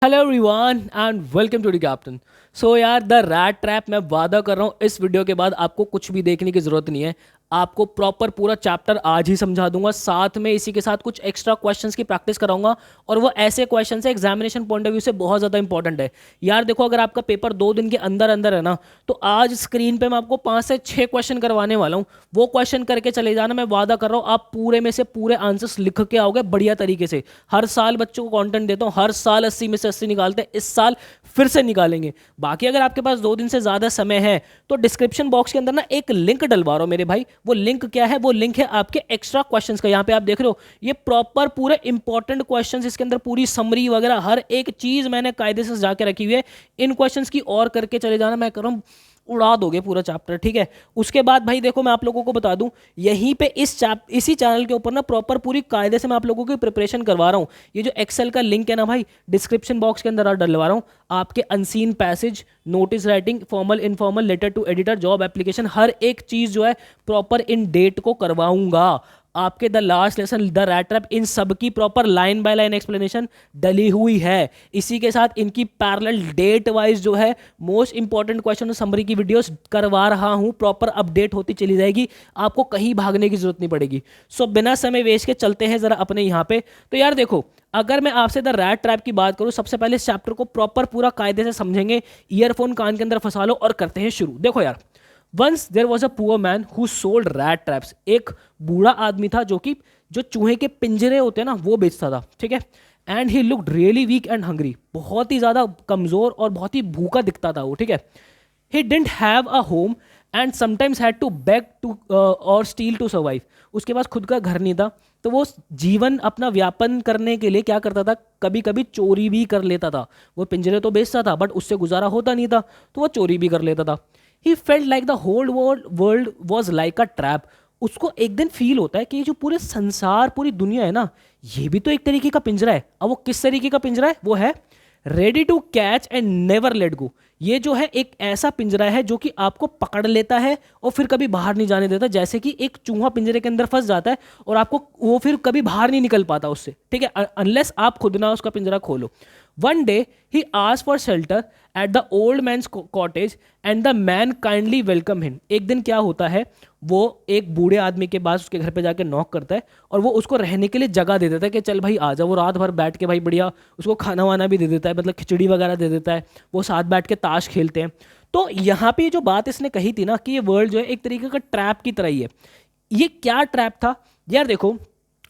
Hello everyone and welcome to the captain. So यार the rat trap मैं वादा कर रहा हूँ इस वीडियो के बाद आपको कुछ भी देखने की ज़रूरत नहीं है। आपको प्रॉपर पूरा चैप्टर आज ही समझा दूंगा, साथ में इसी के साथ कुछ एक्स्ट्रा क्वेश्चंस की प्रैक्टिस कराऊंगा। और वो ऐसे क्वेश्चन है एग्जामिनेशन पॉइंट ऑफ व्यू से बहुत ज़्यादा इंपॉर्टेंट है। यार देखो, अगर आपका पेपर 2 दिन के अंदर अंदर है ना, तो आज स्क्रीन पे मैं आपको 5 से 6 क्वेश्चन करवाने वाला हूँ। वो क्वेश्चन करके चले जाना, मैं वादा कर रहा हूँ आप पूरे में से पूरे आंसर्स लिख के आओगे बढ़िया तरीके से। हर साल बच्चों को कंटेंट देता हूँ, हर साल 80 में से 80 निकालते हैं, इस साल फिर से निकालेंगे। बाकी अगर आपके पास 2 दिन से ज़्यादा समय है तो डिस्क्रिप्शन बॉक्स के अंदर ना एक लिंक डलवा रहा हूँ मेरे भाई। वो लिंक क्या है? वो लिंक है आपके एक्स्ट्रा क्वेश्चंस का। यहाँ पे आप देख रहे हो, ये प्रॉपर पूरे इंपॉर्टेंट क्वेश्चंस, इसके अंदर पूरी समरी वगैरह हर एक चीज़ मैंने कायदे से जाके रखी हुई है। इन क्वेश्चंस की और करके चले जाना, मैं कर रहा हूँ उड़ा दोगे पूरा चैप्टर, ठीक है। उसके बाद भाई देखो, मैं आप लोगों को बता दूं, यहीं पे इसी चैनल के ऊपर ना प्रॉपर पूरी कायदे से मैं आप लोगों की प्रिपरेशन करवा रहा हूँ। ये जो एक्सेल का लिंक है ना भाई, डिस्क्रिप्शन बॉक्स के अंदर डलवा रहा हूँ। आपके unseen passage, notice writing, formal informal, letter to editor, job application, हर एक चीज़ जो है प्रॉपर इन डेट को करवाऊंगा। आपके the last lesson, the rat trap, इन सब की proper line by line explanation डली हुई है। इसी के साथ इनकी पैरेलल डेट वाइज जो है मोस्ट इंपॉर्टेंट क्वेश्चन समरी की वीडियोस करवा रहा हूं, प्रॉपर अपडेट होती चली जाएगी। आपको कहीं भागने की जरूरत नहीं पड़ेगी। सो बिना समय वेस्ट के चलते हैं जरा अपने यहाँ पे। तो यार देखो, अगर मैं आपसे द रैट ट्रैप की बात करूं, सबसे पहले इस चैप्टर को प्रॉपर पूरा कायदे से समझेंगे। ईयरफोन कान के अंदर फंसा लो और करते हैं शुरू। देखो यार, once there was a poor man who sold rat traps. एक बूढ़ा आदमी था जो चूहे के पिंजरे होते हैं ना, वो बेचता था, ठीक है। And he looked really weak and hungry, बहुत ही ज्यादा कमजोर और बहुत ही भूखा दिखता था वो, ठीक है। He didn't have a home and sometimes had to beg to or steal to survive. उसके पास खुद का घर नहीं था, तो वो जीवन अपना व्यापन करने के लिए क्या करता था, कभी कभी चोरी भी कर लेता था। वो पिंजरे तो बेचता था बट उससे गुजारा होता नहीं था, तो वो चोरी भी कर लेता था। He felt like the whole world was like a trap. उसको एक दिन फील होता है कि ये जो पूरे संसार, पूरी दुनिया है ना, ये भी तो एक तरीके का पिंजरा है। अब वो किस तरीके का पिंजरा है? वो है ready to catch and never let go. ये जो है एक ऐसा पिंजरा है जो कि आपको पकड़ लेता है और फिर कभी बाहर नहीं जाने देता। जैसे कि एक चूहा पिंजरे के अंदर फंस जाता है और आपको वो फिर कभी बाहर नहीं निकल पाता उससे, ठीक है, अनलेस आप खुद ना उसका पिंजरा खोलो। One day he asked for shelter at the old man's cottage and the man kindly welcome him. एक दिन क्या होता है, वो एक बूढ़े आदमी के पास उसके घर पे जाके नॉक करता है और वो उसको रहने के लिए जगह दे देता है कि चल भाई आ जा। वो रात भर बैठ के भाई बढ़िया उसको खाना वाना भी दे देता है, मतलब खिचड़ी वगैरह दे देता है। वो साथ बैठ के ताश खेलते हैं। तो यहाँ पे जो बात इसने कही थी ना कि ये वर्ल्ड जो है एक तरीके का ट्रैप की तरह ही है। ये क्या ट्रैप था यार? देखो,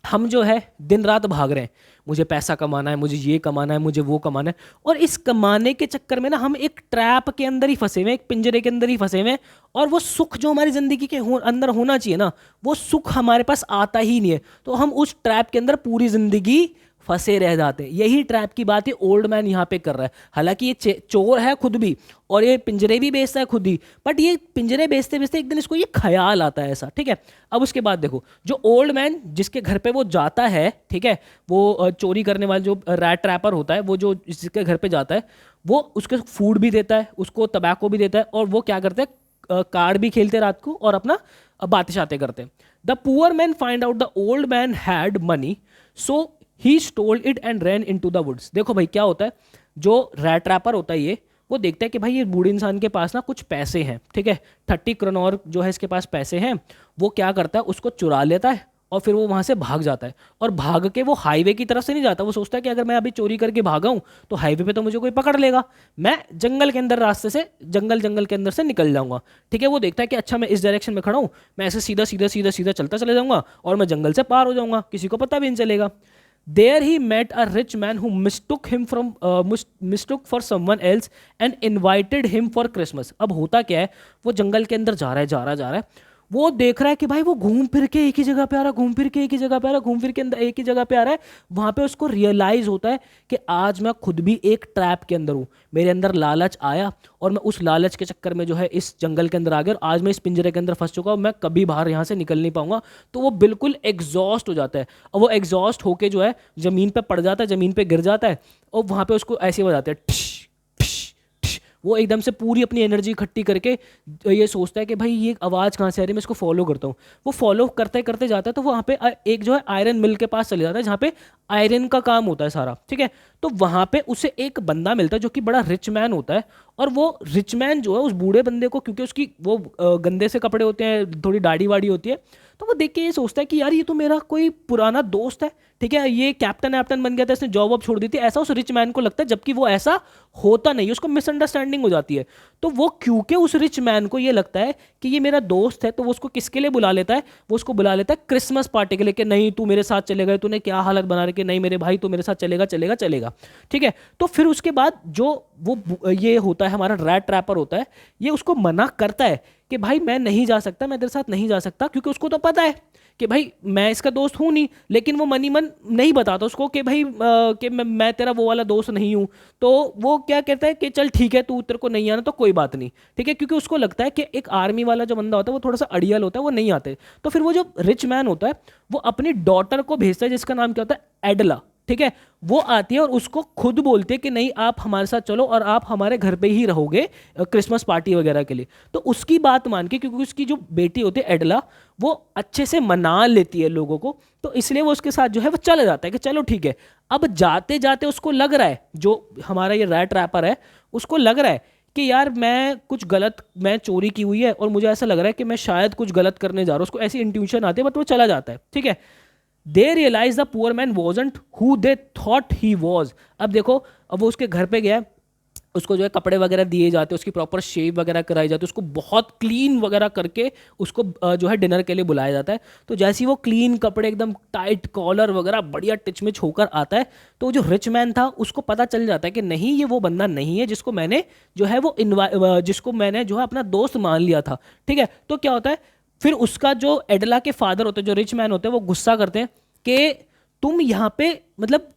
हम जो है दिन रात भाग रहे हैं, मुझे पैसा कमाना है, मुझे ये कमाना है, मुझे वो कमाना है, और इस कमाने के चक्कर में ना हम एक ट्रैप के अंदर ही फंसे हुए हैं, एक पिंजरे के अंदर ही फंसे हुए हैं। और वो सुख जो हमारी जिंदगी के अंदर होना चाहिए ना, वो सुख हमारे पास आता ही नहीं है। तो हम उस ट्रैप के अंदर पूरी जिंदगी फंसे रह जाते हैं। यही ट्रैप की बात है ओल्ड मैन यहाँ पे कर रहा है। हालांकि ये चोर है खुद भी और ये पिंजरे भी बेचता है खुद ही, बट ये पिंजरे बेचते बेचते एक दिन इसको ये ख्याल आता है ऐसा, ठीक है। अब उसके बाद देखो, जो ओल्ड मैन जिसके घर पे वो जाता है, ठीक है, वो चोरी करने वाला जो रैट ट्रैपर होता है, वो जो जिसके घर पे जाता है, वो उसके फूड भी देता है, उसको तंबाकू भी देता है, और वो क्या करते हैं, कार्ड भी खेलते हैं रात को और अपना बातें शातें करते हैं। The poor man find out the old man had money, so he stoled it and ran into the woods. देखो भाई क्या होता है, जो रैट ट्रैपर होता है वो देखता है कि भाई ये बूढ़े इंसान के पास ना कुछ पैसे हैं, ठीक है, 30 करोड़ जो है इसके पास पैसे हैं। वो क्या करता है, उसको चुरा लेता है और फिर वो वहां से भाग जाता है। और भाग के वो हाईवे की तरफ से नहीं जाता, वो सोचता है कि अगर मैं अभी चोरी करके भागा हूं तो हाईवे पे तो मुझे कोई पकड़ लेगा, मैं जंगल के अंदर रास्ते से जंगल के अंदर से निकल जाऊंगा, ठीक है। वो देखता है कि अच्छा मैं इस डायरेक्शन में खड़ा हूं, मैं ऐसे सीधा सीधा सीधा सीधा चलता चले जाऊंगा और मैं जंगल से पार हो जाऊंगा, किसी को पता भी नहीं चलेगा। There he met a rich man who mistook for someone else and invited him for Christmas. अब होता क्या है, वो जंगल के अंदर जा रहा है जा रहा है जा रहा है, वो देख रहा है कि भाई वो घूम फिर के एक ही जगह पे आ रहा है, घूम फिर के एक ही जगह पे आ रहा है, घूम फिर के अंदर एक ही जगह पे आ रहा है। वहां पे उसको रियलाइज होता है कि आज मैं खुद भी एक ट्रैप के अंदर हूँ, मेरे अंदर लालच आया और मैं उस लालच के चक्कर में जो है इस जंगल के अंदर आ गया और आज मैं इस पिंजरे के अंदर फंस चुका हूँ, मैं कभी बाहर यहाँ से निकल नहीं पाऊंगा। तो वो बिल्कुल एग्जॉस्ट हो जाता है और वो एग्जॉस्ट होके जो है जमीन पे पड़ जाता है, जमीन पे गिर जाता है और वहां पे उसको ऐसे बजाते हैं, ठिश, ठिश, ठिश। वो एकदम से पूरी अपनी एनर्जी इकट्ठी करके ये सोचता है कि भाई ये आवाज़ कहाँ से आ रही है, मैं इसको फॉलो करता हूँ। वो फॉलो करते करते जाता है तो वहाँ पे एक जो है आयरन मिल के पास चले जाता है, जहाँ पे आयरन का काम होता है सारा, ठीक है। तो वहाँ पे उसे एक बंदा मिलता है जो कि बड़ा रिच मैन होता है, और वो रिच मैन जो है उस बूढ़े बंदे को, क्योंकि उसकी वो गंदे से कपड़े होते हैं, थोड़ी दाढ़ी वाड़ी होती है, तो वो देख के ये सोचता है कि यार ये तो मेरा कोई पुराना दोस्त है, ठीक है, ये कैप्टन वैप्टन बन गया था, इसने जॉब वॉब छोड़ दी थी, ऐसा उस रिच मैन को लगता है, जबकि वो ऐसा होता नहीं है, उसको मिसअंडरस्टैंडिंग हो जाती है। तो वो क्योंकि उस रिच मैन को ये लगता है कि ये मेरा दोस्त है, तो वो उसको किसके लिए बुला लेता है, वो उसको बुला लेता है क्रिसमस पार्टी के लिए, कि नहीं तू मेरे साथ चलेगा, तूने क्या हालत बना रखी, नहीं मेरे भाई तू मेरे साथ चलेगा चलेगा चलेगा, ठीक है। तो फिर उसके बाद जो ये होता है हमारा रैट ट्रैपर होता है, ये उसको मना करता है कि भाई मैं नहीं जा सकता, मैं तेरे साथ नहीं जा सकता, क्योंकि उसको तो पता है कि भाई मैं इसका दोस्त हूं नहीं, लेकिन वो मनी मन नहीं बताता उसको कि भाई कि मैं तेरा वो वाला दोस्त नहीं हूं। तो वो क्या कहता है कि चल ठीक है, तू तेरे को नहीं आना तो कोई बात नहीं, ठीक है, क्योंकि उसको लगता है कि एक आर्मी वाला जो बंदा होता है वो थोड़ा सा अड़ियल होता है, वो नहीं आते। तो फिर वो जो रिच मैन होता है वो अपनी डॉटर को भेजता है, जिसका नाम क्या होता है, एडला, ठीक है। वो आती है और उसको खुद बोलती है कि नहीं आप हमारे साथ चलो और आप हमारे घर पे ही रहोगे क्रिसमस पार्टी वगैरह के लिए। तो उसकी बात मान के, क्योंकि उसकी जो बेटी होती है एडला, वो अच्छे से मना लेती है लोगों को, तो इसलिए वो उसके साथ जो है वो चला जाता है कि चलो ठीक है। अब जाते जाते उसको लग रहा है, जो हमारा ये रैट रैपर है उसको लग रहा है कि यार मैं कुछ गलत, मैं चोरी की हुई है और मुझे ऐसा लग रहा है कि मैं शायद कुछ गलत करने जा रहा हूँ, उसको ऐसी इंट्यूशन आती है, बट वो चला जाता है, ठीक है। They realise the poor man wasn't who they thought he was. अब देखो, अब वो उसके घर पे गया, उसको जो है कपड़े वगैरह दिए जाते, उसकी प्रॉपर शेव वगैरह कराई जाती है, उसको बहुत क्लीन वगैरह करके उसको जो है डिनर के लिए बुलाया जाता है। तो जैसे ही वो क्लीन कपड़े, एकदम टाइट कॉलर वगैरह बढ़िया टिचमिच होकर आता है, तो जो रिच मैन था उसको पता चल जाता है कि नहीं ये वो बंदा नहीं है जिसको मैंने जो है वो जिसको मैंने जो है अपना दोस्त मान लिया था, ठीक है। तो क्या होता है, फिर उसका जो एडला के फादर होते हैं, जो रिच मैन होते हैं, वो गुस्सा करते हैं कि तुम यहाँ पे, मतलब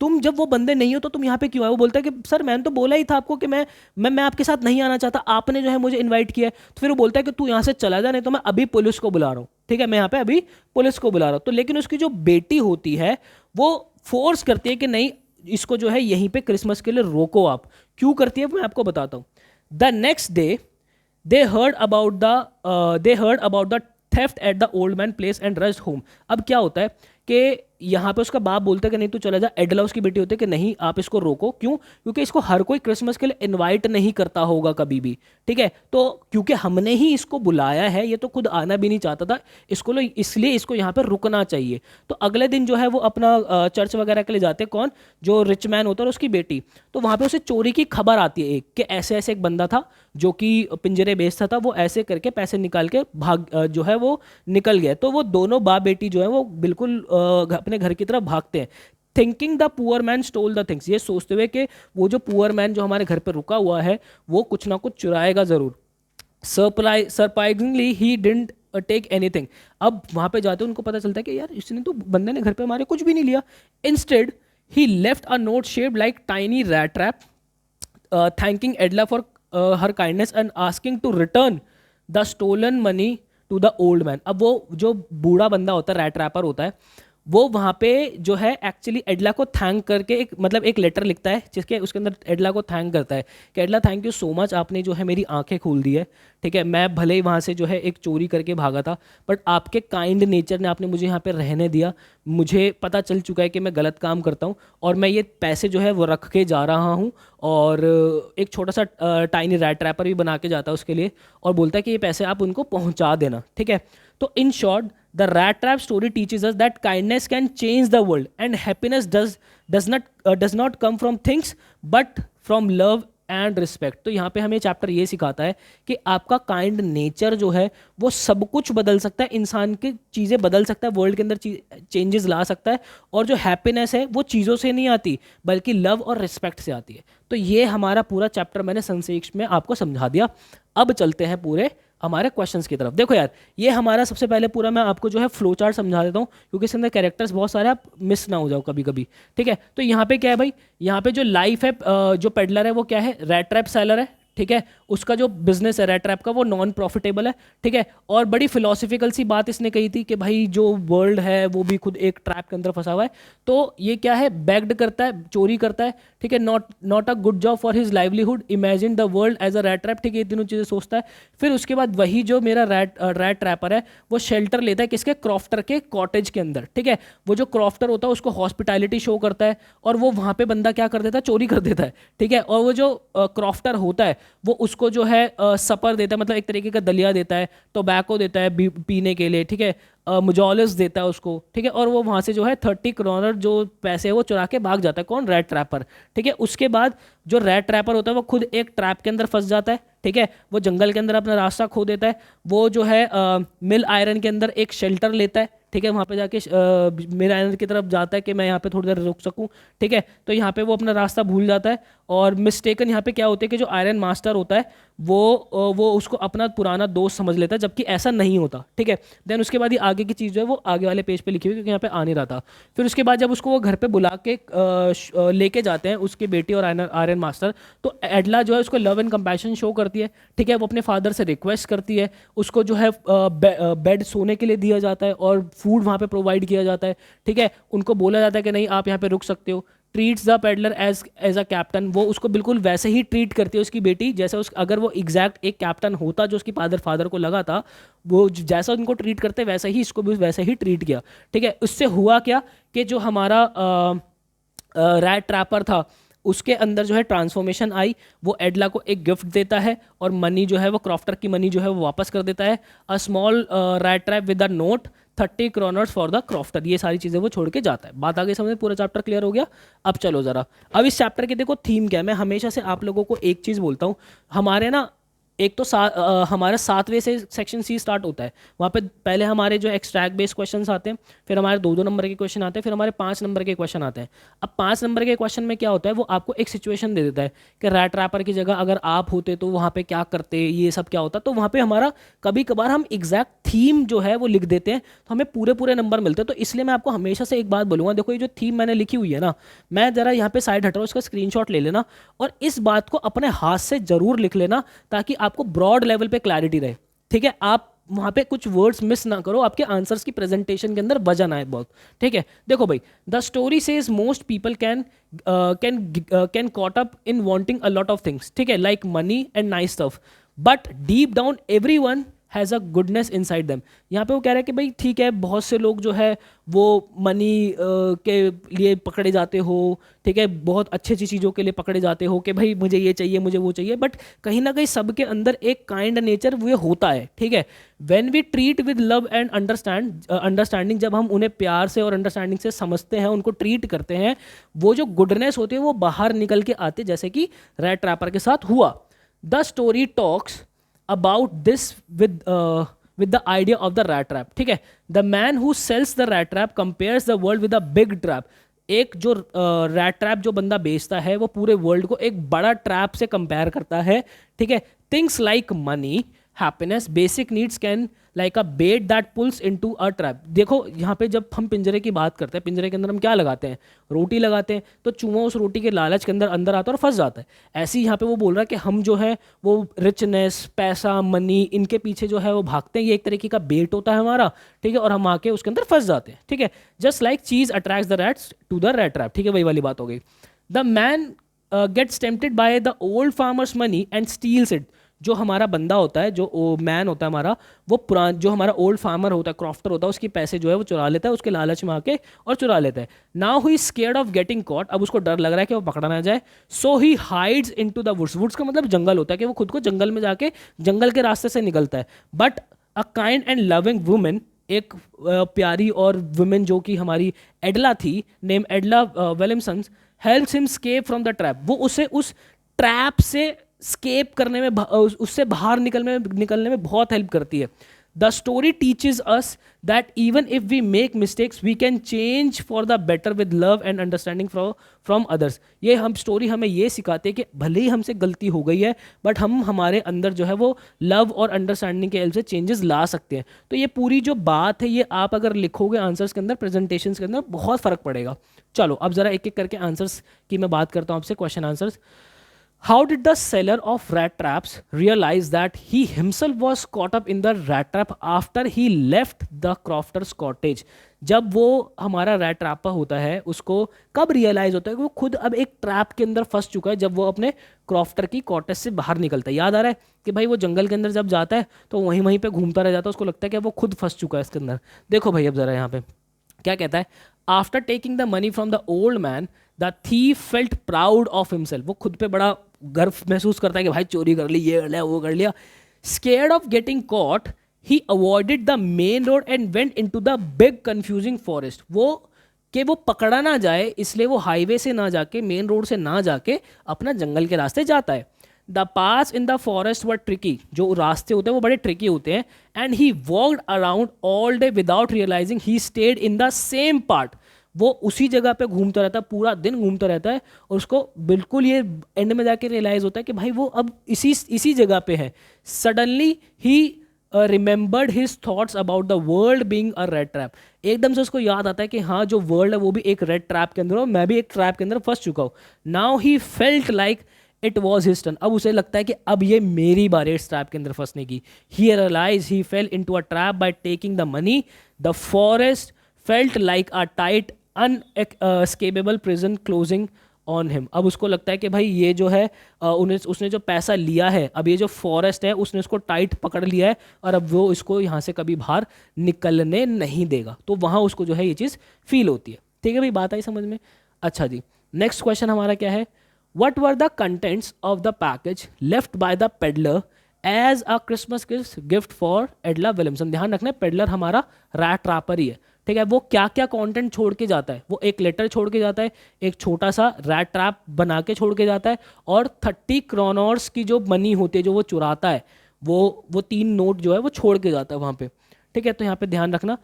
तुम जब वो बंदे नहीं हो तो तुम यहाँ पे क्यों आए। वो बोलता है कि सर मैंने तो बोला ही था आपको कि मैं आपके साथ नहीं आना चाहता, आपने जो है मुझे इनवाइट किया है। तो फिर वो बोलता है कि तू यहाँ से चला जा, नहीं तो मैं अभी पुलिस को बुला रहा हूँ, ठीक है, मैं यहाँ पे अभी पुलिस को बुला रहा हूँ। तो लेकिन उसकी जो बेटी होती है वो फोर्स करती है कि नहीं, इसको जो है यहीं पे क्रिसमस के लिए रोको। आप क्यों करती है मैं आपको बताता हूँ। The next day they heard about the theft at the old man place and rushed home। अब क्या होता है कि यहाँ पे उसका बाप बोलता है कि नहीं तू चला जा। एडला उसकी बेटी होती है कि नहीं आप इसको रोको। क्यों? क्योंकि इसको हर कोई क्रिसमस के लिए इनवाइट नहीं करता होगा कभी भी, ठीक है। तो क्योंकि हमने ही इसको बुलाया है, ये तो खुद आना भी नहीं चाहता था, इसलिए इसको यहाँ पे रुकना चाहिए। तो अगले दिन जो है वो अपना चर्च वगैरह के लिए जाते हैं, कौन, जो रिच मैन होता है और उसकी बेटी। तो वहाँ पे उसे चोरी की खबर आती है एक, कि ऐसे ऐसे एक बंदा था जो कि पिंजरे बेचता था, वो ऐसे करके पैसे निकाल के जो है वो निकल गया। तो वो दोनों बाप बेटी जो है वो बिल्कुल अपने घर की तरफ भागते हैं, thinking the poor man stole the things, ये सोचते हुए कि वो जो पुअर मैन जो हमारे घर पर रुका हुआ है वो कुछ ना कुछ चुराएगा जरूर। Surprisingly he didn't take anything. अब वहां पे जाते उनको पता चलता है कि यार इसने तो, बंदे ने घर पे हमारे कुछ भी नहीं लिया। Instead he left a note shaped like tiny rat trap, thanking Edla for her kindness and asking to return the stolen money to the old man. अब वो जो बूढ़ा बंदा होता है, रैट रैपर होता है, वो वहाँ पे जो है एक्चुअली एडला को थैंक करके एक, मतलब एक लेटर लिखता है जिसके उसके अंदर एडला को थैंक करता है कि एडला थैंक यू सो मच, आपने जो है मेरी आंखें खोल दी है, ठीक है। मैं भले ही वहाँ से जो है एक चोरी करके भागा था, बट आपके काइंड नेचर ने आपने मुझे यहाँ पे रहने दिया। मुझे पता चल चुका है कि मैं गलत काम करता हूँ और मैं ये पैसे जो है वो रख के जा रहा हूँ, और एक छोटा सा टाइनी रैट ट्रैपर भी बना के जाता है उसके लिए, और बोलता है कि ये पैसे आप उनको पहुँचा देना, ठीक है। तो in short the rat trap story teaches us that kindness can change the world and happiness does not come from things but from love and respect। तो यहाँ पे हमें चैप्टर ये सिखाता है कि आपका काइंड नेचर जो है वो सब कुछ बदल सकता है, इंसान की चीज़ें बदल सकता है, वर्ल्ड के अंदर चेंजेस ला सकता है, और जो हैप्पीनेस है वो चीज़ों से नहीं आती बल्कि लव और रिस्पेक्ट से आती है। तो ये हमारा पूरा चैप्टर मैंने संक्षेप में आपको समझा दिया। अब चलते हैं पूरे हमारे क्वेश्चंस की तरफ। देखो यार, ये हमारा सबसे पहले पूरा मैं आपको जो है फ्लो चार्ट समझा देता हूँ, क्योंकि इसके अंदर कैरेक्टर्स बहुत सारे, आप मिस ना हो जाओ कभी कभी, ठीक है। तो यहाँ पे क्या है भाई, यहाँ पे जो लाइफ है, जो पेडलर है वो क्या है, रैट ट्रैप सेलर है, ठीक है, उसका जो बिजनेस है रैट ट्रैप का वो नॉन प्रॉफिटेबल है, ठीक है। और बड़ी फिलोसफिकल सी बात इसने कही थी कि भाई जो वर्ल्ड है वो भी खुद एक ट्रैप के अंदर फंसा हुआ है, तो ये क्या है, बैग्ड करता है, चोरी करता है, ठीक है, not not a good job for his livelihood, imagine the world as a rat trap, ठीक है, ये तीनों चीज़ें सोचता है। फिर उसके बाद वही जो मेरा रैट ट्रैपर है वो शेल्टर लेता है किसके, क्रॉफ्टर के कॉटेज के अंदर, ठीक है। वो जो क्रॉफ्टर होता है उसको हॉस्पिटैलिटी शो करता है और वो वहाँ पे बंदा क्या कर देता है, चोरी कर देता है, ठीक है। और वो जो क्रॉफ्टर होता है वो उसको जो है सपर देता है, मतलब एक तरीके का दलिया देता है, टोबैको देता है पीने के लिए, ठीक है, मुजोलस देता है उसको, ठीक है। और वो वहाँ से जो है 30 करोड़ जो पैसे है वो चुरा के भाग जाता है, कौन, रैट ट्रैपर, ठीक है। उसके बाद जो रैट ट्रैपर होता है वो खुद एक ट्रैप के अंदर फंस जाता है, ठीक है। वो जंगल के अंदर अपना रास्ता खो देता है, वो जो है मिल आयरन के अंदर एक शेल्टर लेता है, ठीक है, वहाँ पे जाके मिल आयरन की तरफ जाता है कि मैं यहाँ पे थोड़ी देर रुक सकूँ, ठीक है। तो यहाँ पे वो अपना रास्ता भूल जाता है और मिस्टेकन यहाँ पे क्या होता है कि जो आयरन मास्टर होता है वो उसको अपना पुराना दोस्त समझ लेता है, जबकि ऐसा नहीं होता, ठीक है। देन उसके बाद ये आगे की चीज़ जो है वो आगे वाले पेज पे लिखी हुई है क्योंकि यहाँ पे आ नहीं रहा था। फिर उसके बाद जब उसको वो घर पे बुला के लेके जाते हैं उसकी बेटी और आयरन मास्टर, तो एडला जो है उसको लव एंड कंपैशन शो करती है, ठीक है। वो अपने फादर से रिक्वेस्ट करती है, उसको जो है बेड सोने के लिए दिया जाता है और फूड वहाँ पे प्रोवाइड किया जाता है, ठीक है। उनको बोला जाता है कि नहीं आप यहाँ पे रुक सकते हो। Treats the peddler as a captain, वो उसको बिल्कुल वैसे ही ट्रीट करती है उसकी बेटी जैसे अगर वो एग्जैक्ट एक कैप्टन होता जो उसकी फादर को लगा था, वो जैसा उनको ट्रीट करते वैसे ही इसको भी वैसे ही ट्रीट किया, ठीक है। उससे हुआ क्या कि जो हमारा रैट ट्रैपर था उसके अंदर जो है ट्रांसफॉर्मेशन आई, वो एडला को एक गिफ्ट देता है और मनी जो है वो क्रॉफ्टर की मनी जो है वो वापस कर देता है। A small rat trap with a note 30 kroners for the crofter, ये सारी चीज़ें वो छोड़ के जाता है। बात आगे समझ, पूरा चैप्टर क्लियर हो गया। अब चलो ज़रा, अब इस चैप्टर के देखो थीम क्या है। मैं हमेशा से आप लोगों को एक चीज़ बोलता हूँ, हमारे ना एक तो हमारा 7वें से सेक्शन सी स्टार्ट होता है, वहाँ पे पहले हमारे जो एक्सट्रैक्ट बेस्ड क्वेश्चंस आते हैं, फिर हमारे 2-2 नंबर के क्वेश्चन आते हैं, फिर हमारे 5 नंबर के क्वेश्चन आते हैं। अब 5 नंबर के क्वेश्चन में क्या होता है, वो आपको एक सिचुएशन दे देता है कि रैट रैपर की जगह अगर आप होते तो वहाँ पे क्या करते, ये सब क्या होता। तो वहाँ पे हमारा कभी कभार हम एग्जैक्ट थीम जो है वो लिख देते हैं तो हमें पूरे पूरे नंबर मिलते हैं। तो इसलिए मैं आपको हमेशा से एक बात बोलूँगा, देखो ये जो थीम मैंने लिखी हुई है ना, मैं ज़रा यहाँ पे साइड हट रहा हूँ, इसका स्क्रीनशॉट ले लेना और इस बात को अपने हाथ से जरूर लिख लेना ताकि आपको ब्रॉड लेवल पे क्लैरिटी रहे, ठीक है। आप वहां पे कुछ वर्ड्स मिस ना करो, आपके आंसर्स की प्रेजेंटेशन के अंदर वजन आए बहुत, ठीक है। देखो भाई, the story says most people can caught up in wanting a lot of things, ठीक है, like money and nice stuff, but deep down everyone has a goodness inside them. यहाँ पे वो कह रहे हैं कि भाई ठीक है, बहुत से लोग जो है वो मनी के लिए पकड़े जाते हो, ठीक है, बहुत अच्छी अच्छी चीज़ों के लिए पकड़े जाते हो कि भाई मुझे ये चाहिए मुझे वो चाहिए, बट कहीं ना कहीं सबके अंदर एक काइंड नेचर वो होता है, ठीक है। When we treat with love and understanding, जब हम उन्हें प्यार से और अंडरस्टैंडिंग से समझते हैं, उनको ट्रीट करते हैं, वो जो गुडनेस होती है वो बाहर निकल के आते, जैसे कि रैट ट्रैपर के साथ हुआ। The story talks about this with the idea of the rat trap, ठीक है। the man who sells the rat trap compares the world with a big trap, एक जो रैट ट्रैप जो बंदा बेचता है वो पूरे वर्ल्ड को एक बड़ा ट्रैप से कंपेयर करता है, ठीक है। Things like money, happiness, basic needs can like a bait that pulls into a trap. देखो यहाँ पे जब हम पिंजरे की बात करते हैं, पिंजरे के अंदर हम क्या लगाते हैं, रोटी लगाते हैं, तो चूहा उस रोटी के लालच के अंदर अंदर आता है और फंस जाता है। ऐसे ही यहाँ पे वो बोल रहा है कि हम जो है वो रिचनेस, पैसा, मनी, इनके पीछे जो है वो भागते हैं, ये एक तरीके का बेट होता है हमारा, ठीक है, और हम आके उसके अंदर फंस जाते हैं, ठीक है। Just like cheese attracts the rats to the rat trap, ठीक है, वही वाली बात हो गई। The man gets tempted by the old farmer's money and steals it, जो हमारा बंदा होता है, जो मैन होता है हमारा, वो जो हमारा ओल्ड फार्मर होता है, क्रॉफ्टर होता है, उसके पैसे जो है वो चुरा लेता है, उसके लालच में आके और चुरा लेता है। Now he scared of getting caught, अब उसको डर लग रहा है कि वो पकड़ा ना जाए। So he hides into the woods, woods का मतलब जंगल होता है, कि वो खुद को जंगल में जाके जंगल के रास्ते से निकलता है। But a kind and loving woman, एक प्यारी और वुमेन जो कि हमारी एडला थी, name Edla Williamson, helps him escape from the trap, वो उसे उस ट्रैप से स्केप करने में, उससे बाहर निकलने में बहुत हेल्प करती है। The story teaches us that even if we make mistakes we can change for the better with love and understanding from others. ये हम स्टोरी हमें ये सिखाते हैं कि भले ही हमसे गलती हो गई है, बट हम हमारे अंदर जो है वो लव और अंडरस्टैंडिंग के हेल्प से चेंजेस ला सकते हैं। तो ये पूरी जो बात है, ये आप अगर लिखोगे आंसर्स के अंदर, प्रेजेंटेशन के अंदर, बहुत फर्क पड़ेगा। चलो अब जरा एक एक करके आंसर्स की मैं बात करता हूँ आपसे, question answers. How did the seller of rat traps realize that he himself was caught up in the rat trap after he left the crofter's cottage? जब वो हमारा रैट ट्रैपर होता है उसको कब रियलाइज होता है कि वो खुद अब एक ट्रैप के अंदर फंस चुका है, जब वो अपने क्रॉफ्टर की कॉटेज से बाहर निकलता है। याद आ रहा है कि भाई वो जंगल के अंदर जब जाता है तो वहीं वहीं पे घूमता रह जाता है, उसको लगता है कि वो खुद फंस चुका है इसके अंदर। देखो भाई अब जरा यहाँ पे क्या कहता है, after taking the money from the old man the thief felt proud of himself. वो खुद पे बड़ा गर्व महसूस करता है कि भाई चोरी कर ली, ये कर लिया, वो कर लिया। Scared of getting caught he avoided the main road and went into the big confusing forest. वो पकड़ा ना जाए इसलिए वो हाईवे से ना जाके, मेन रोड से ना जाके अपना जंगल के रास्ते जाता है। The paths in the forest were tricky, जो रास्ते होते हैं वो बड़े ट्रिकी होते हैं। And he walked around all day without realizing he stayed in the same part. वो उसी जगह पे घूमता रहता है, पूरा दिन घूमता रहता है, और उसको बिल्कुल ये एंड में जाके रियलाइज होता है कि भाई वो अब इसी जगह पे है। Suddenly he remembered his thoughts about the world being a red trap. एकदम से उसको याद आता है कि हाँ जो वर्ल्ड है वो भी एक रेड ट्रैप के अंदर हो, मैं भी एक ट्रैप के अंदर फंस चुका हूँ। Now he felt like it was his turn. अब उसे लगता है कि अब ये मेरी बारी इस ट्रैप के अंदर फंसने की। He realise he fell into a trap by taking the money. The forest felt like a tight unescapable prison closing on him. अब उसको लगता है कि भाई ये जो है उसने जो पैसा लिया है, अब ये जो फॉरेस्ट है उसने उसको टाइट पकड़ लिया है और अब वो इसको यहाँ से कभी बाहर निकलने नहीं देगा। तो वहाँ उसको जो है ये चीज़ फील होती है। ठीक है भाई, बात आई समझ में? अच्छा जी, नेक्स्ट क्वेश्चन हमारा क्या है, what were the contents of the package left by the peddler as a Christmas gift for Edla Williamson. ध्यान रखना है पेडलर हमारा रैट ट्रैपर ही है, ठीक है। वो क्या क्या कंटेंट छोड़ के जाता है, वो एक लेटर छोड़ के जाता है, एक छोटा सा रैट ट्रैप बना के छोड़ के जाता है, और 30 क्रोनर्स की जो मनी होती है जो वो चुराता है, वो 3 नोट जो है वो छोड़ के जाता है वहाँ पे। ठीक है, तो यहाँ पे ध्यान रखना,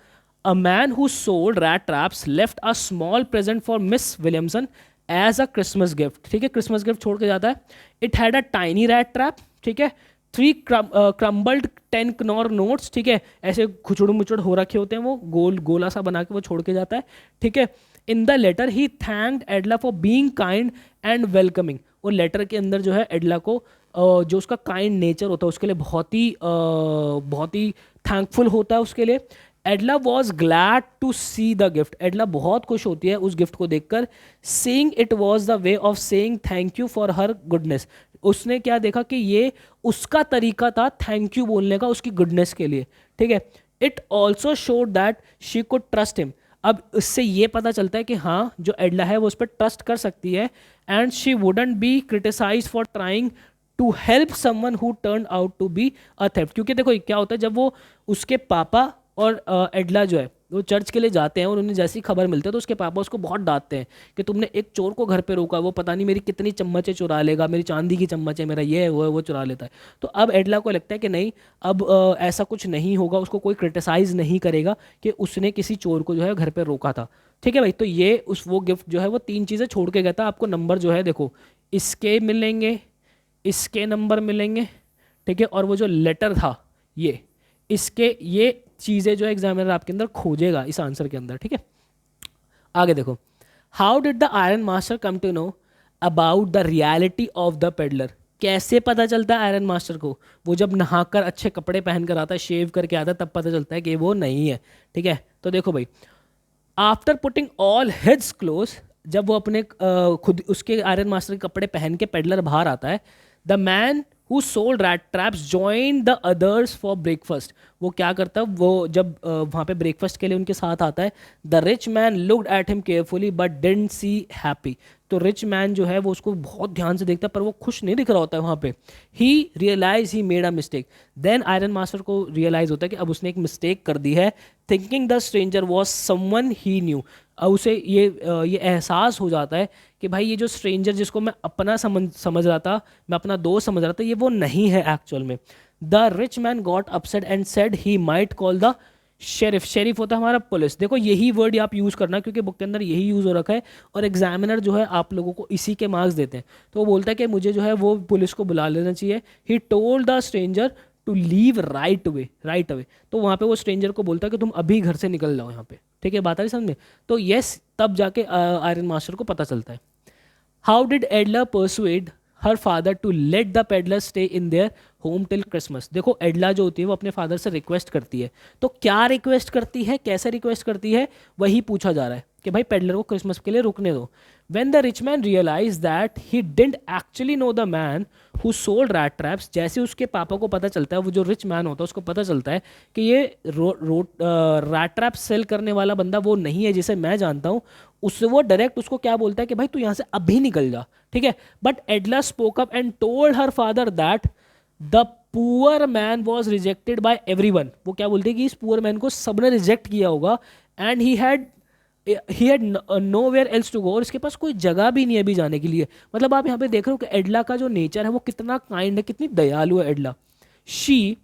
a man who sold rat traps left a small present for miss Williamson as a Christmas gift. ठीक है, क्रिसमस गिफ्ट छोड़ के जाता है। It had a tiny rat trap, ठीक है, 3 क्रम्बल्ड 10 कनॉर नोट्स, ठीक है, ऐसे खुचड़ मुचड़ हो रखे होते हैं, वो गोला सा बना के वो छोड़ के जाता है। ठीक है, in the letter he thanked Edla for being kind and welcoming. और लेटर के अंदर जो है एडला को जो उसका काइंड नेचर होता है उसके लिए बहुत ही थैंकफुल होता है उसके लिए। Edla was glad to see the gift. Edla बहुत खुश होती है उस गिफ्ट को देखकर। Saying it was the way of saying thank you for her goodness. उसने क्या देखा कि ये उसका तरीका था थैंक यू बोलने का उसकी गुडनेस के लिए। ठीक है, it also showed that she could trust him. अब इससे ये पता चलता है कि हाँ जो एडला है वो उस पर ट्रस्ट कर सकती है। And she wouldn't be criticize for trying to help someone who turn out to be a theft. क्योंकि देखो क्या होता है, जब वो उसके पापा और एडला जो है वो चर्च के लिए जाते हैं और उन्हें जैसी खबर मिलती है तो उसके पापा उसको बहुत डांटते हैं कि तुमने एक चोर को घर पे रोका, वो पता नहीं मेरी कितनी चम्मचें चुरा लेगा, मेरी चांदी की चम्मच है, मेरा ये है वो चुरा लेता है। तो अब एडला को लगता है कि नहीं, अब ऐसा कुछ नहीं होगा, उसको कोई क्रिटिसाइज नहीं करेगा कि उसने किसी चोर को जो है घर पे रोका था। ठीक है भाई, तो ये वो गिफ्ट जो है वो 3 चीज़ें छोड़ के गया था। आपको नंबर जो है देखो इसके मिलेंगे, इसके नंबर मिलेंगे, ठीक है, और वो जो लेटर था ये चीज़ें जो एग्जामिनर आपके अंदर खोजेगा इस आंसर के अंदर। ठीक है, आगे देखो, how did the iron master come to know about the reality of the peddler. कैसे पता चलता है आयरन मास्टर को? वो जब नहाकर अच्छे कपड़े पहन कर आता है, शेव करके आता है, तब पता चलता है कि वो नहीं है। ठीक है, तो देखो भाई, after putting all his close, जब वो अपने खुद उसके आयरन मास्टर के कपड़े पहन के पेडलर बाहर आता है, the man who sold rat traps join the others for breakfast. वो क्या करता है, वो जब वहाँ पे ब्रेकफास्ट के लिए उनके साथ आता है, the rich man looked at him carefully but didn't see happy. तो रिच मैन जो है वो उसको बहुत ध्यान से देखता है पर वो खुश नहीं दिख रहा होता है वहाँ पे। He realise he made a mistake. Then iron master को रियलाइज होता है कि अब उसने एक मिस्टेक कर दी है। Thinking the stranger was someone he new. अब उसे ये एहसास हो जाता है कि भाई ये जो स्ट्रेंजर जिसको मैं अपना समझ रहा था, मैं अपना दोस्त समझ रहा था, ये वो नहीं है एक्चुअल में। The rich man got upset and said he might call the sheriff. Sheriff होता है हमारा पुलिस। देखो यही वर्ड आप यूज़ करना क्योंकि बुक के अंदर यही यूज़ हो रखा है और एग्जामिनर जो है आप लोगों को इसी के मार्क्स देते हैं। तो वो बोलता है कि मुझे जो है वो पुलिस को बुला लेना चाहिए। He told the stranger to leave right away. तो वहाँ पे वो स्ट्रेंजर को बोलता है कि तुम अभी घर से निकल जाओ यहाँ पे। ठीक है, बात आ रही समझ में? तो यस, तब जाके आयरन मास्टर को पता चलता है। How did Edla persuade her father to let the peddler stay in their home till Christmas. देखो एडला जो होती है वो अपने फादर से रिक्वेस्ट करती है, तो क्या रिक्वेस्ट करती है, कैसे रिक्वेस्ट करती है, वही पूछा जा रहा है कि भाई पेडलर को क्रिसमस के लिए रुकने दो। When the rich man realized that he didn't actually know the man who sold rat traps, जैसे उसके पापा को पता चलता है, वो जो रिच मैन होता है उसको पता चलता है कि ये रैट ट्रैप सेल करने वाला बंदा वो नहीं है जिसे मैं जानता हूँ, उससे वो डायरेक्ट उसको क्या बोलता है कि भाई तू यहाँ से अभी निकल जा, ठीक है। But एडला spoke up and told her father that the poor man was rejected by everyone. वो क्या बोलते हैं कि इस पुअर मैन को सबने रिजेक्ट किया होगा, and he had nowhere else to go, और इसके पास कोई जगह भी नहीं है अभी जाने के लिए। मतलब आप यहाँ पे देख रहे हो कि एडला का जो नेचर है वो कितना काइंड है, कितनी दयालु है Edla. She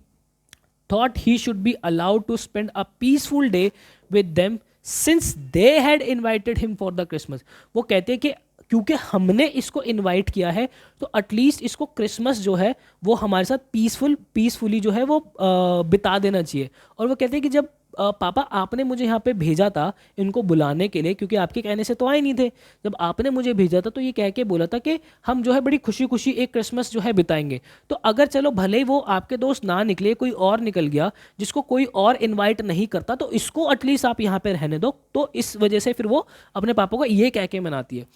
thought he should be allowed to spend a peaceful day with them since they had invited him for the Christmas. वो कहते हैं कि क्योंकि हमने इसको इनवाइट किया है तो एटलीस्ट इसको क्रिसमस जो है वो हमारे साथ पीसफुली जो है वो बिता देना चाहिए। और वो कहते हैं कि जब पापा आपने मुझे यहाँ पे भेजा था इनको बुलाने के लिए, क्योंकि आपके कहने से तो आए नहीं थे, जब आपने मुझे भेजा था तो ये कह के बोला था कि हम जो है बड़ी खुशी खुशी एक क्रिसमस जो है बिताएंगे। तो अगर चलो भले ही वो आपके दोस्त ना निकले, कोई और निकल गया जिसको कोई और इनवाइट नहीं करता, तो इसको एटलीस्ट आप यहाँ पे रहने दो। तो इस वजह से फिर वो अपने पापा को ये कह के मनाती है।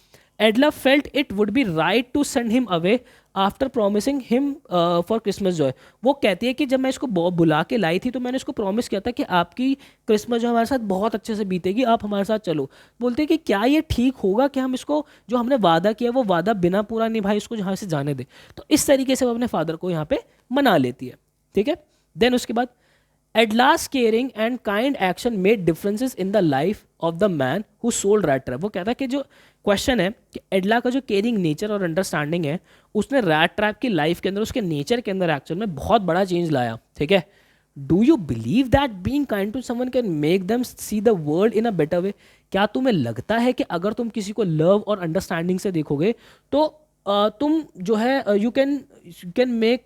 Edla felt it would be right to send him away after promising him for Christmas joy. वो कहती है कि जब मैं इसको बुला के लाई थी तो मैंने इसको प्रॉमिस किया था कि आपकी क्रिसमस जो हमारे साथ बहुत अच्छे से बीतेगी, आप हमारे साथ चलो। बोलते हैं कि क्या ये ठीक होगा कि हम इसको जो हमने वादा किया वो वादा बिना पूरा निभाए इसको यहाँ से जाने दे। तो इस तरीके से वो अपने फादर को यहाँ पे मना लेती है, ठीक है। देन उसके बाद Adla's caring and kind action made differences in the life of the man who sold rat trap। वो कहता है कि जो क्वेश्चन है कि एडला का जो केयरिंग नेचर और अंडरस्टैंडिंग है उसने रैट ट्रैप की लाइफ के अंदर, उसके नेचर के अंदर एक्चुअल में बहुत बड़ा चेंज लाया, ठीक है। Do you believe that being kind to someone can make them see the world in a better way. क्या तुम्हें लगता है कि अगर तुम किसी को लव और अंडरस्टैंडिंग से देखोगे तो तुम जो है यू कैन मेक,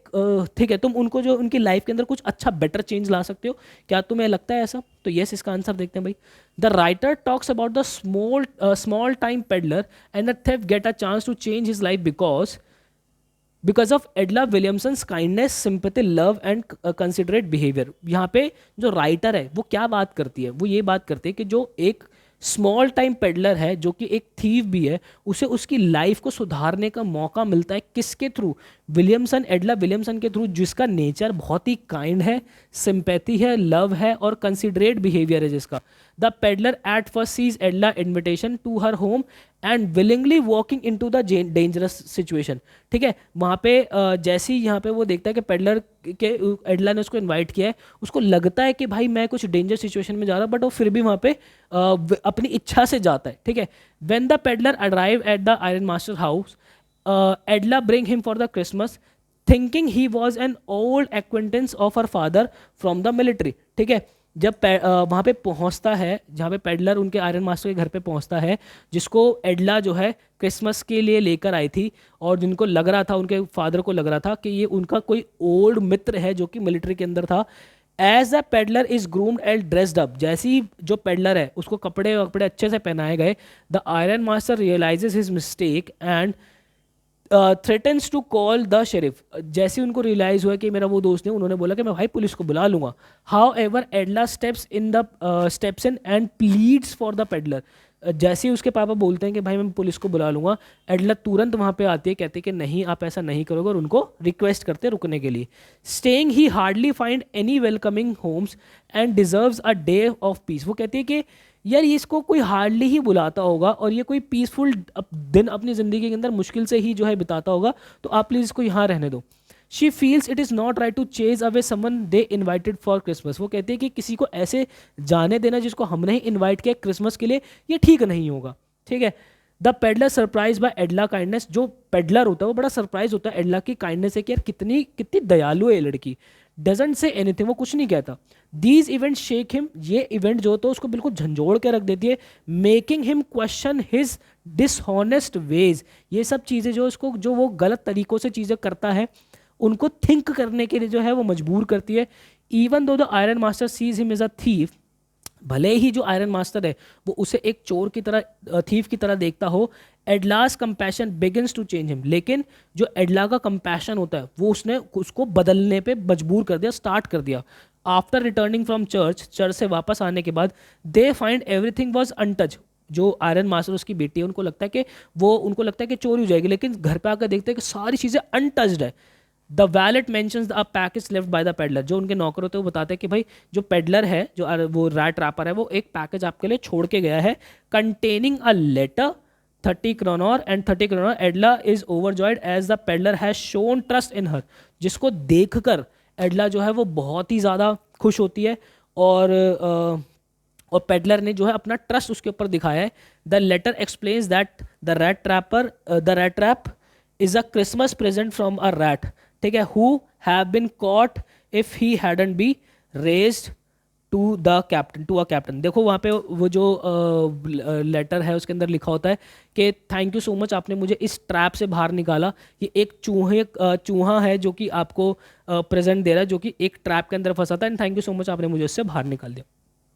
ठीक है, तुम उनको जो उनकी लाइफ के अंदर कुछ अच्छा बेटर चेंज ला सकते हो। क्या तुम्हें लगता है ऐसा? तो यस, इसका आंसर देखते हैं भाई। The writer talks about the small time peddler and the thief get a chance to change his life because of Edla Williamson's kindness, sympathy, love and considerate behaviour. यहाँ पे जो राइटर है वो क्या बात करती है, वो ये बात करती है कि जो एक स्मॉल टाइम पेडलर है जो कि एक थीव भी है, उसे उसकी लाइफ को सुधारने का मौका मिलता है किसके थ्रू? एडला विलियमसन के थ्रू, जिसका नेचर बहुत ही काइंड है, सिंपैथी है, लव है और कंसिडरेट बिहेवियर है जिसका। The peddler at first sees Edla invitation to her home and willingly walking in to the dangerous situation, ठीक है। वहाँ पे जैसे ही यहाँ पे वो देखता है कि पेडलर के एडला ने उसको इन्वाइट किया है, उसको लगता है कि भाई मैं कुछ डेंजर सिचुएशन में जा रहा हूँ, बट वो फिर भी वहाँ पे अपनी इच्छा से जाता है, ठीक है। When the peddler arrive at the iron master house, एडला bring him for the Christmas thinking he was an old acquaintance of her father from the military, ठीक है। जब वहाँ पे पहुँचता है जहाँ पे पेडलर उनके आयरन मास्टर के घर पे पहुँचता है, जिसको एडला जो है क्रिसमस के लिए लेकर आई थी, और जिनको लग रहा था, उनके फादर को लग रहा था कि ये उनका कोई ओल्ड मित्र है जो कि मिलिट्री के अंदर था। As the peddler is groomed and dressed up, जैसे ही जो पेडलर है उसको कपड़े वपड़े अच्छे से पहनाए गए, the iron master realizes his mistake and threatens to call the sheriff. जैसे उनको रियलाइज हुआ कि मेरा वो दोस्त नहीं, उन्होंने बोला कि मैं भाई पुलिस को बुला लूंगा। How ever एडला steps in and pleads for the peddler. जैसे ही उसके पापा बोलते हैं कि भाई मैं पुलिस को बुला लूंगा, एडला तुरंत वहाँ पे आती है, कहती है कि नहीं आप ऐसा नहीं करोगे, और उनको रिक्वेस्ट करते रुकने के लिए। Staying he hardly find any welcoming homes and deserves a day of peace. वो कहती है कि यार ये इसको कोई हार्डली ही बुलाता होगा और ये कोई पीसफुल दिन अपनी ज़िंदगी के अंदर मुश्किल से ही जो है बिताता होगा, तो आप प्लीज़ इसको यहाँ रहने दो। She feels it is not right to chase away someone they invited for Christmas. वो कहते हैं कि किसी को ऐसे जाने देना जिसको हमने ही इन्वाइट किया क्रिसमस के लिए, ये ठीक नहीं होगा, ठीक है। The peddler surprise by एडला kindness. जो पेडलर होता है वो बड़ा सरप्राइज होता है एडला की काइंडनेस से कि यार कितनी कितनी दयालु है ये लड़की। डजंट से एनीथिंग, वो कुछ नहीं कहता। दीज इवेंट शेक हिम, ये इवेंट जो तो उसको बिल्कुल झंझोड़ के रख देती है। Making him question his dishonest ways. ये सब चीज़ें जो उसको, जो वो गलत तरीकों से चीज़ें करता है, उनको थिंक करने के लिए जो है वो मजबूर करती है। Even though the iron master sees him is a thief, भले ही जो आयरन मास्टर है वो उसे एक चोर की तरह, थीफ की तरह देखता हो, Edla's compassion begins to change him, लेकिन जो एडला का कंपैशन होता है वो उसने उसको बदलने पे मजबूर कर दिया, स्टार्ट कर दिया। After returning from church, church से वापस आने के बाद, they find everything was untouched. जो आयरन मास्टर उसकी बेटी है उनको लगता है कि उनको लगता है कि चोरी हो जाएगी, लेकिन घर पे आकर देखते हैं कि सारी चीज़ें अनटच्ड है। The wallet mentions a package left by the peddler. जो उनके नौकर होते हैं वो बताते हैं कि भाई जो पेडलर है, जो वो रैट रैपर है, वो एक पैकेज आपके लिए छोड़ के गया है, containing a letter 30 kroner and 30 kroner। Edla is overjoyed as the peddler has shown trust in her. जिसको देखकर एडला जो है वो बहुत ही ज़्यादा खुश होती है, और और पेडलर ने जो है अपना ट्रस्ट उसके ऊपर दिखाया है। The letter explains that the rat trap is a Christmas present from a rat, ठीक है, who have been caught if he hadn't be raised to the captain, to a captain. देखो वहाँ पे वो जो लेटर है उसके अंदर लिखा होता है कि थैंक यू सो मच, आपने मुझे इस ट्रैप से बाहर निकाला। ये एक चूहा है जो कि आपको प्रेजेंट दे रहा है, जो कि एक ट्रैप के अंदर फंसा था, and thank you so much, आपने मुझे इससे बाहर निकाल दिया।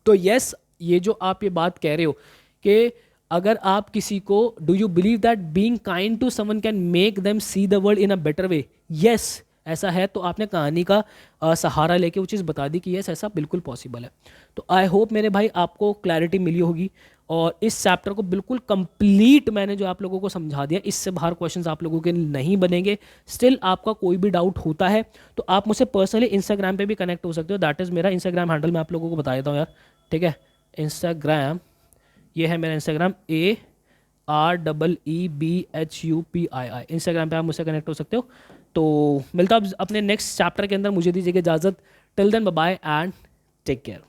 तो यस, ये जो आप ये बात कह रहे हो कि अगर आप किसी को, do you believe that being kind to someone can make them see the world in a better way? Yes, ऐसा है। तो आपने कहानी का सहारा लेके वो चीज़ बता दी कि यस, ऐसा बिल्कुल पॉसिबल है। तो आई होप मेरे भाई आपको क्लैरिटी मिली होगी, और इस चैप्टर को बिल्कुल कंप्लीट मैंने जो आप लोगों को समझा दिया, इससे बाहर क्वेश्चंस आप लोगों के नहीं बनेंगे। स्टिल आपका कोई भी डाउट होता है तो आप मुझसे पर्सनली इंस्टाग्राम पे भी कनेक्ट हो सकते हो। दैट इज़ मेरा इंस्टाग्राम हैंडल, मैं आप लोगों को बता देता हूँ यार, ठीक है। इंस्टाग्राम, ये है मेरा इंस्टाग्राम, AREEBHUPII। इंस्टाग्राम पे आप मुझसे कनेक्ट हो सकते हो। तो मिलता हूँ अपने नेक्स्ट चैप्टर के अंदर, मुझे दीजिएगा इजाज़त। Till then bye bye and take care.